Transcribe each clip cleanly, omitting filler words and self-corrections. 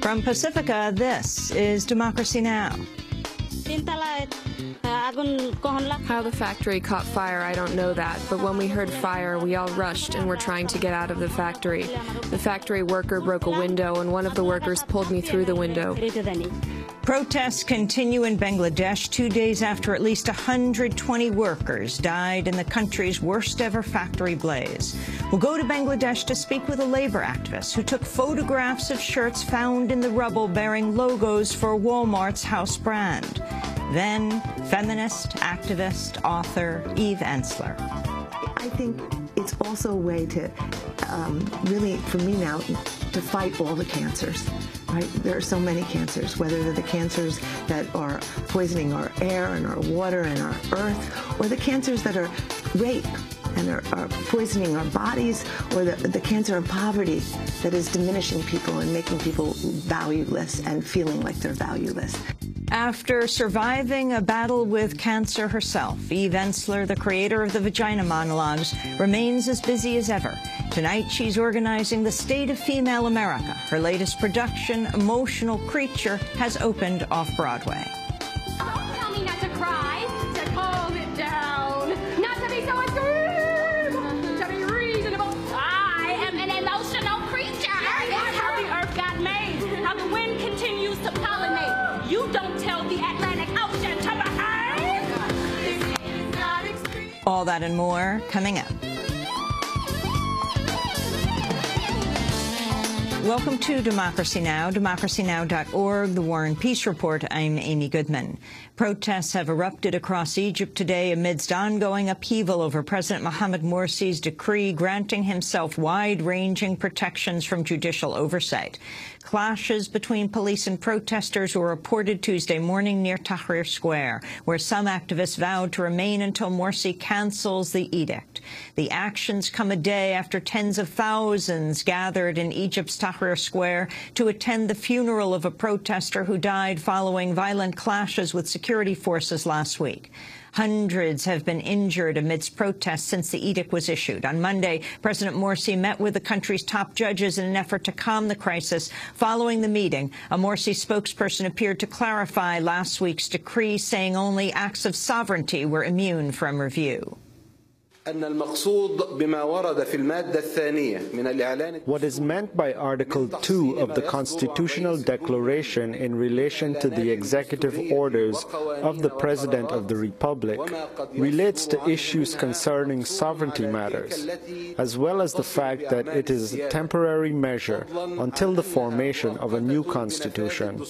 From Pacifica, this is Democracy Now! How the factory caught fire, I don't know that, but when we heard fire, we all rushed and were trying to get out of the factory. The factory worker broke a window, and one of the workers pulled me through the window. Protests continue in Bangladesh 2 days after at least 120 workers died in the country's worst-ever factory blaze. We'll go to Bangladesh to speak with a labor activist who took photographs of shirts found in the rubble bearing logos for Walmart's house brand. Then, feminist, activist, author Eve Ensler. I think it's also a way to, really, for me now, to fight all the cancers. Right? There are so many cancers, whether they're the cancers that are poisoning our air and our water and our earth, or the cancers that are rape and are poisoning our bodies, or the cancer of poverty that is diminishing people and making people valueless and feeling like they're valueless. After surviving a battle with cancer herself, Eve Ensler, the creator of the Vagina Monologues, remains as busy as ever. Tonight, she's organizing The State of Female America. Her latest production, Emotional Creature, has opened off-Broadway. Don't tell me not to cry, to calm it down, not to be so extreme, to be reasonable. I am an emotional creature. That's how the earth got made, how the wind continues to pollinate. You don't tell the Atlantic Ocean to behave. This is not extreme. All that and more coming up. Welcome to Democracy Now!, democracynow.org, The War and Peace Report. I'm Amy Goodman. Protests have erupted across Egypt today amidst ongoing upheaval over President Mohamed Morsi's decree granting himself wide-ranging protections from judicial oversight. Clashes between police and protesters were reported Tuesday morning near Tahrir Square, where some activists vowed to remain until Morsi cancels the edict. The actions come a day after tens of thousands gathered in Egypt's Tahrir Square to attend the funeral of a protester who died following violent clashes with security forces last week. Hundreds have been injured amidst protests since the edict was issued. On Monday, President Morsi met with the country's top judges in an effort to calm the crisis. Following the meeting, a Morsi spokesperson appeared to clarify last week's decree, saying only acts of sovereignty were immune from review. What is meant by Article 2 of the Constitutional Declaration in relation to the executive orders of the President of the Republic relates to issues concerning sovereignty matters, as well as the fact that it is a temporary measure until the formation of a new constitution.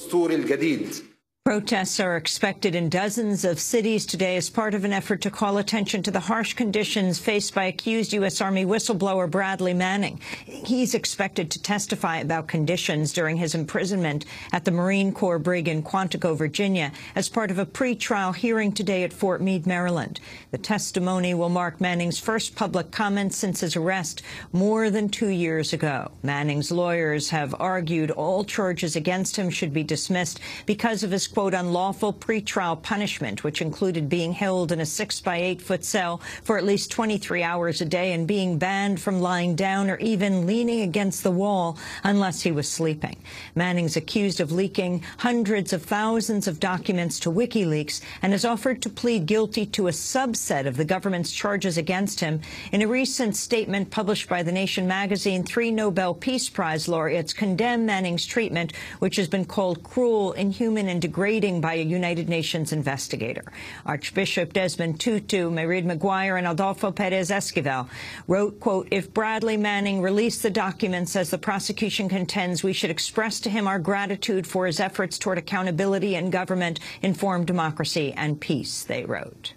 Protests are expected in dozens of cities today as part of an effort to call attention to the harsh conditions faced by accused U.S. Army whistleblower Bradley Manning. He's expected to testify about conditions during his imprisonment at the Marine Corps brig in Quantico, Virginia, as part of a pre-trial hearing today at Fort Meade, Maryland. The testimony will mark Manning's first public comments since his arrest more than 2 years ago. Manning's lawyers have argued all charges against him should be dismissed because of his quote, unlawful pretrial punishment, which included being held in a 6-by-8-foot cell for at least 23 hours a day and being banned from lying down or even leaning against the wall unless he was sleeping. Manning's accused of leaking hundreds of thousands of documents to WikiLeaks and has offered to plead guilty to a subset of the government's charges against him. In a recent statement published by The Nation magazine, 3 Nobel Peace Prize laureates condemn Manning's treatment, which has been called cruel, inhuman, and degrading by a United Nations investigator. Archbishop Desmond Tutu, Mayreed Maguire, and Adolfo Perez Esquivel wrote, quote, if Bradley Manning released the documents as the prosecution contends, we should express to him our gratitude for his efforts toward accountability and government-informed democracy and peace, they wrote.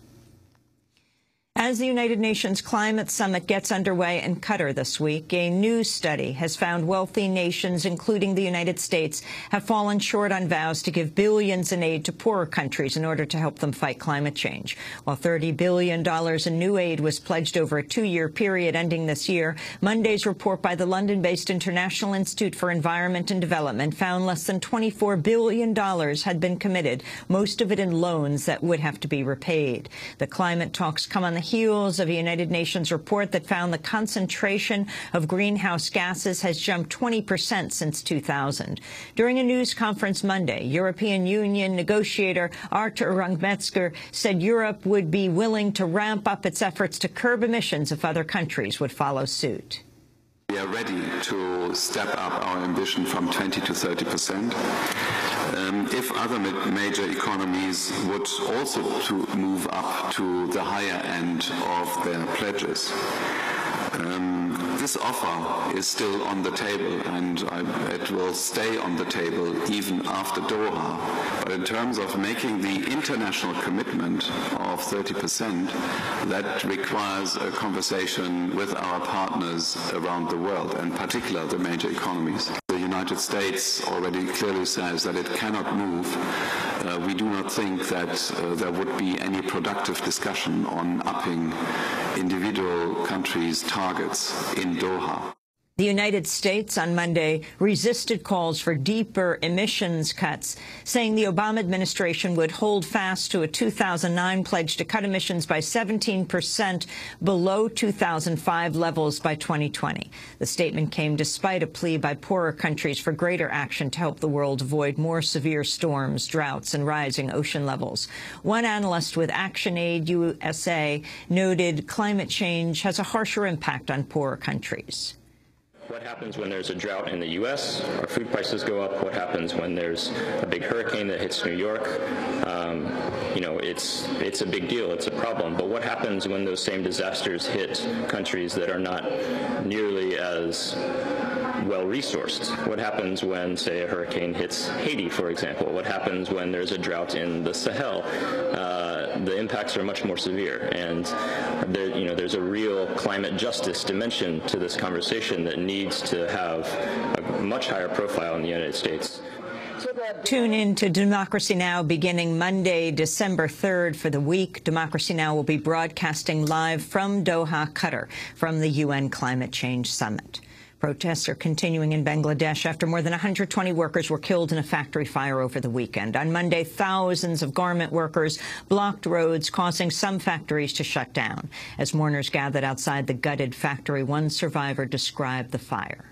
As the United Nations Climate Summit gets underway in Qatar this week, a new study has found wealthy nations, including the United States, have fallen short on vows to give billions in aid to poorer countries in order to help them fight climate change. While $30 billion in new aid was pledged over a 2-year period ending this year, Monday's report by the London-based International Institute for Environment and Development found less than $24 billion had been committed, most of it in loans that would have to be repaid. The climate talks come on the the heels of a United Nations report that found the concentration of greenhouse gases has jumped 20% since 2000. During a news conference Monday, European Union negotiator Artur Rangmetzger said Europe would be willing to ramp up its efforts to curb emissions if other countries would follow suit. We are ready to step up our ambition from 20 to 30%. If other major economies would also move up to the higher end of their pledges. This offer is still on the table, and it will stay on the table even after Doha. But in terms of making the international commitment of 30%, that requires a conversation with our partners around the world, and particularly the major economies. The United States already clearly says that it cannot move. We do not think that there would be any productive discussion on upping individual countries' targets in Doha. The United States on Monday resisted calls for deeper emissions cuts, saying the Obama administration would hold fast to a 2009 pledge to cut emissions by 17% below 2005 levels by 2020. The statement came despite a plea by poorer countries for greater action to help the world avoid more severe storms, droughts, and rising ocean levels. One analyst with ActionAid USA noted climate change has a harsher impact on poorer countries. What happens when there's a drought in the U.S.? Our food prices go up. What happens when there's a big hurricane that hits New York? It's a big deal. It's a problem. But what happens when those same disasters hit countries that are not nearly as well-resourced? What happens when, say, a hurricane hits Haiti, for example? What happens when there's a drought in the Sahel? The impacts are much more severe, and there's a real climate justice dimension to this conversation that needs to have a much higher profile in the United States. Tune in to Democracy Now! Beginning Monday, December 3rd for the week. Democracy Now! Will be broadcasting live from Doha, Qatar, from the UN Climate Change Summit. Protests are continuing in Bangladesh after more than 120 workers were killed in a factory fire over the weekend. On Monday, thousands of garment workers blocked roads, causing some factories to shut down. As mourners gathered outside the gutted factory, one survivor described the fire.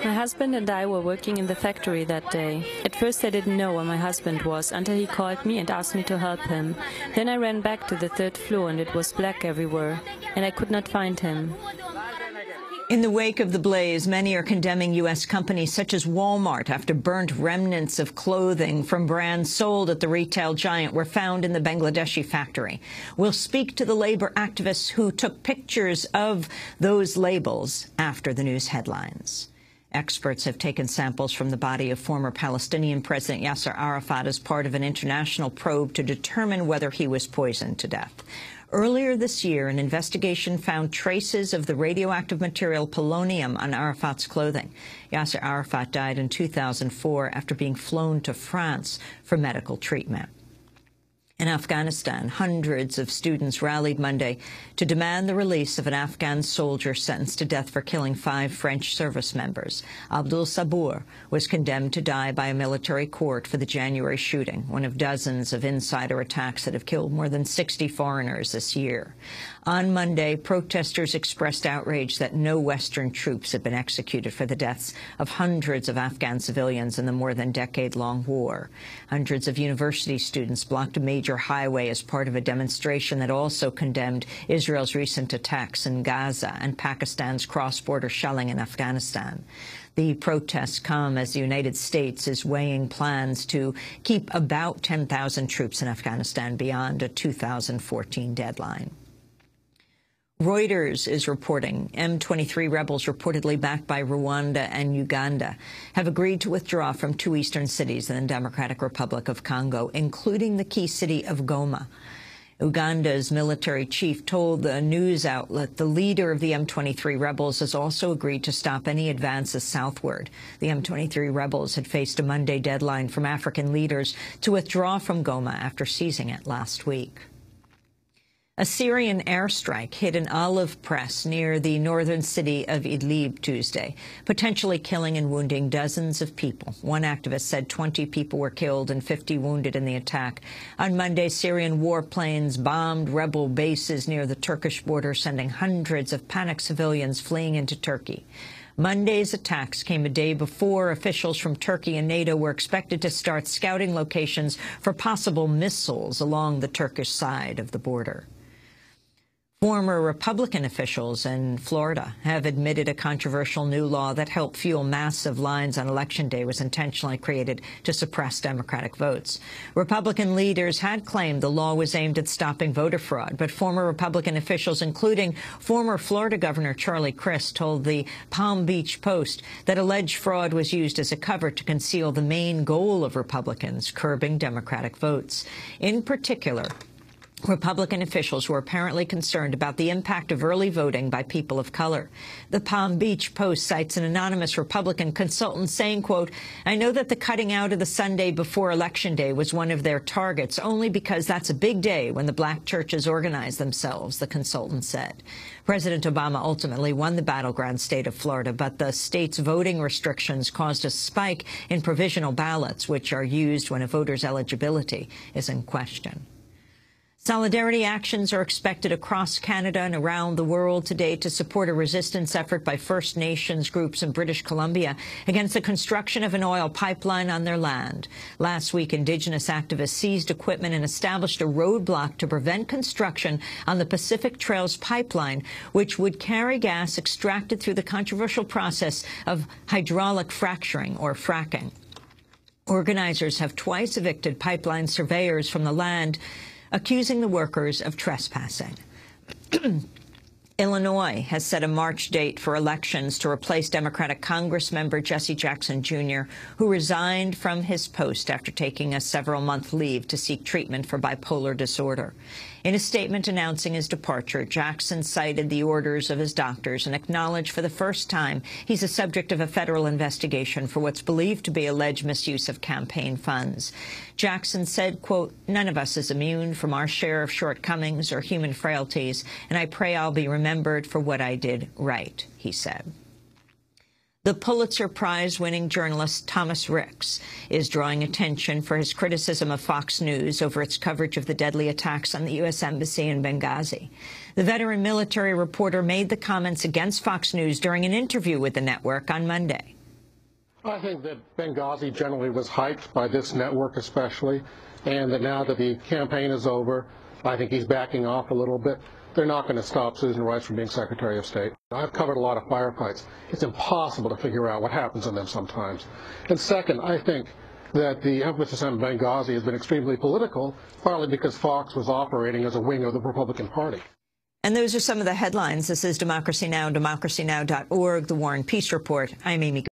My husband and I were working in the factory that day. At first I didn't know where my husband was until he called me and asked me to help him. Then I ran back to the third floor and it was black everywhere, and I could not find him. In the wake of the blaze, many are condemning U.S. companies such as Walmart after burnt remnants of clothing from brands sold at the retail giant were found in the Bangladeshi factory. We'll speak to the labor activists who took pictures of those labels after the news headlines. Experts have taken samples from the body of former Palestinian President Yasser Arafat as part of an international probe to determine whether he was poisoned to death. Earlier this year, an investigation found traces of the radioactive material polonium on Arafat's clothing. Yasser Arafat died in 2004 after being flown to France for medical treatment. In Afghanistan, hundreds of students rallied Monday to demand the release of an Afghan soldier sentenced to death for killing 5 French service members. Abdul Sabur was condemned to die by a military court for the January shooting, one of dozens of insider attacks that have killed more than 60 foreigners this year. On Monday, protesters expressed outrage that no Western troops had been executed for the deaths of hundreds of Afghan civilians in the more than decade-long war. Hundreds of university students blocked a major highway as part of a demonstration that also condemned Israel's recent attacks in Gaza and Pakistan's cross-border shelling in Afghanistan. The protests come as the United States is weighing plans to keep about 10,000 troops in Afghanistan beyond a 2014 deadline. Reuters is reporting M23 rebels reportedly backed by Rwanda and Uganda have agreed to withdraw from 2 eastern cities in the Democratic Republic of Congo, including the key city of Goma. Uganda's military chief told the news outlet the leader of the M23 rebels has also agreed to stop any advances southward. The M23 rebels had faced a Monday deadline from African leaders to withdraw from Goma after seizing it last week. A Syrian airstrike hit an olive press near the northern city of Idlib Tuesday, potentially killing and wounding dozens of people. One activist said 20 people were killed and 50 wounded in the attack. On Monday, Syrian warplanes bombed rebel bases near the Turkish border, sending hundreds of panicked civilians fleeing into Turkey. Monday's attacks came a day before officials from Turkey and NATO were expected to start scouting locations for possible missiles along the Turkish side of the border. Former Republican officials in Florida have admitted a controversial new law that helped fuel massive lines on Election Day was intentionally created to suppress Democratic votes. Republican leaders had claimed the law was aimed at stopping voter fraud, but former Republican officials, including former Florida Governor Charlie Crist, told the Palm Beach Post that alleged fraud was used as a cover to conceal the main goal of Republicans, curbing Democratic votes. In particular, Republican officials were apparently concerned about the impact of early voting by people of color. The Palm Beach Post cites an anonymous Republican consultant saying, quote, "I know that the cutting out of the Sunday before Election Day was one of their targets, only because that's a big day when the black churches organize themselves," the consultant said. President Obama ultimately won the battleground state of Florida, but the state's voting restrictions caused a spike in provisional ballots, which are used when a voter's eligibility is in question. Solidarity actions are expected across Canada and around the world today to support a resistance effort by First Nations groups in British Columbia against the construction of an oil pipeline on their land. Last week, Indigenous activists seized equipment and established a roadblock to prevent construction on the Pacific Trails pipeline, which would carry gas extracted through the controversial process of hydraulic fracturing, or fracking. Organizers have twice evicted pipeline surveyors from the land, accusing the workers of trespassing. Illinois has set a March date for elections to replace Democratic Congress member Jesse Jackson, Jr., who resigned from his post after taking a several-month leave to seek treatment for bipolar disorder. In a statement announcing his departure, Jackson cited the orders of his doctors and acknowledged for the first time he's a subject of a federal investigation for what's believed to be alleged misuse of campaign funds. Jackson said, quote, "None of us is immune from our share of shortcomings or human frailties, and I pray I'll be remembered for what I did right," he said. The Pulitzer Prize-winning journalist Thomas Ricks is drawing attention for his criticism of Fox News over its coverage of the deadly attacks on the U.S. Embassy in Benghazi. The veteran military reporter made the comments against Fox News during an interview with the network on Monday. I think that Benghazi generally was hyped by this network especially, and that now that the campaign is over, I think he's backing off a little bit. They're not going to stop Susan Rice from being Secretary of State. I've covered a lot of firefights. It's impossible to figure out what happens in them sometimes. And second, I think that the emphasis on Benghazi has been extremely political, partly because Fox was operating as a wing of the Republican Party. And those are some of the headlines. This is Democracy Now!, democracynow.org, The War and Peace Report. I'm Amy